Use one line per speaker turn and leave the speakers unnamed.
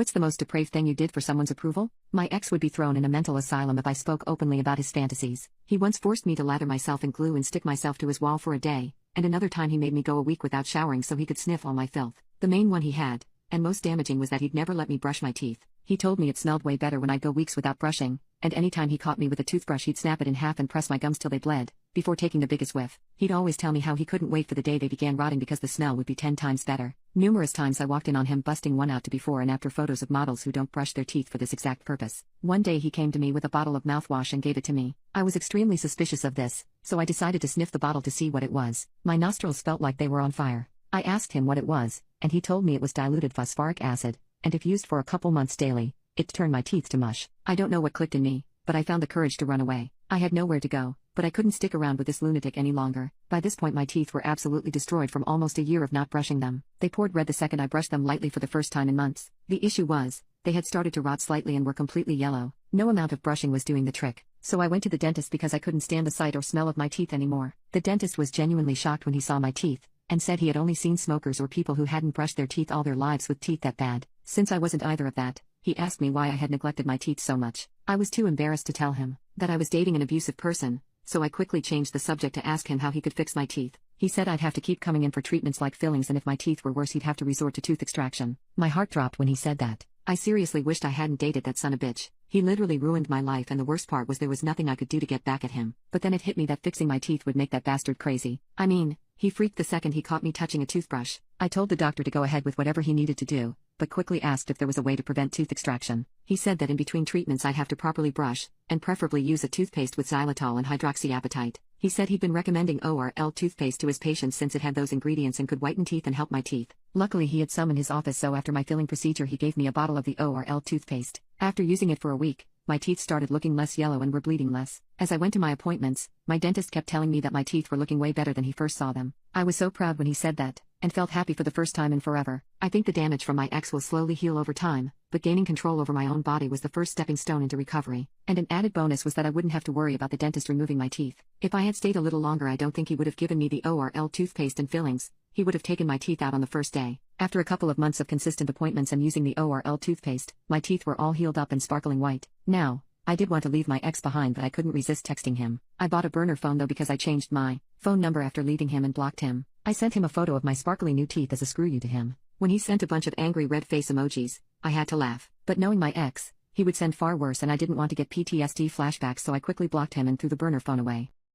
What's the most depraved thing you did for someone's approval? My ex would be thrown in a mental asylum if I spoke openly about his fantasies. He once forced me to lather myself in glue and stick myself to his wall for a day, and another time he made me go a week without showering so he could sniff all my filth. The main one he had, and most damaging, was that he'd never let me brush my teeth. He told me it smelled way better when I'd go weeks without brushing, and anytime he caught me with a toothbrush he'd snap it in half and press my gums till they bled, before taking the biggest whiff. He'd always tell me how he couldn't wait for the day they began rotting because the smell would be 10 times better. Numerous times I walked in on him busting one out to before and after photos of models who don't brush their teeth for this exact purpose. One day he came to me with a bottle of mouthwash and gave it to me. I was extremely suspicious of this, so I decided to sniff the bottle to see what it was. My nostrils felt like they were on fire. I asked him what it was, and he told me it was diluted phosphoric acid, and if used for a couple months daily, it'd turn my teeth to mush. I don't know what clicked in me, but I found the courage to run away. I had nowhere to go, but I couldn't stick around with this lunatic any longer. By this point my teeth were absolutely destroyed from almost a year of not brushing them. They poured red the second I brushed them lightly for the first time in months. The issue was, they had started to rot slightly and were completely yellow. No amount of brushing was doing the trick, so I went to the dentist because I couldn't stand the sight or smell of my teeth anymore. The dentist was genuinely shocked when he saw my teeth, and said he had only seen smokers or people who hadn't brushed their teeth all their lives with teeth that bad. Since I wasn't either of that, he asked me why I had neglected my teeth so much. I was too embarrassed to tell him that I was dating an abusive person, so I quickly changed the subject to ask him how he could fix my teeth. He said I'd have to keep coming in for treatments like fillings, and if my teeth were worse he'd have to resort to tooth extraction. My heart dropped when he said that. I seriously wished I hadn't dated that son of a bitch. He literally ruined my life, and the worst part was there was nothing I could do to get back at him. But then it hit me that fixing my teeth would make that bastard crazy. I mean, he freaked the second he caught me touching a toothbrush. I told the doctor to go ahead with whatever he needed to do, but quickly asked if there was a way to prevent tooth extraction. He said that in between treatments I'd have to properly brush, and preferably use a toothpaste with xylitol and hydroxyapatite. He said he'd been recommending ORL toothpaste to his patients since it had those ingredients and could whiten teeth and help my teeth. Luckily he had some in his office, so after my filling procedure he gave me a bottle of the ORL toothpaste. After using it for a week, my teeth started looking less yellow and were bleeding less. As I went to my appointments, my dentist kept telling me that my teeth were looking way better than he first saw them. I was so proud when he said that, and felt happy for the first time in forever. I think the damage from my ex will slowly heal over time, but gaining control over my own body was the first stepping stone into recovery. And an added bonus was that I wouldn't have to worry about the dentist removing my teeth. If I had stayed a little longer I don't think he would have given me the ORL toothpaste and fillings. He would have taken my teeth out on the first day. After a couple of months of consistent appointments and using the ORL toothpaste, my teeth were all healed up and sparkling white. Now, I did want to leave my ex behind, but I couldn't resist texting him. I bought a burner phone though because I changed my phone number after leaving him and blocked him. I sent him a photo of my sparkly new teeth as a screw you to him. When he sent a bunch of angry red face emojis, I had to laugh. But knowing my ex, he would send far worse, and I didn't want to get PTSD flashbacks, so I quickly blocked him and threw the burner phone away.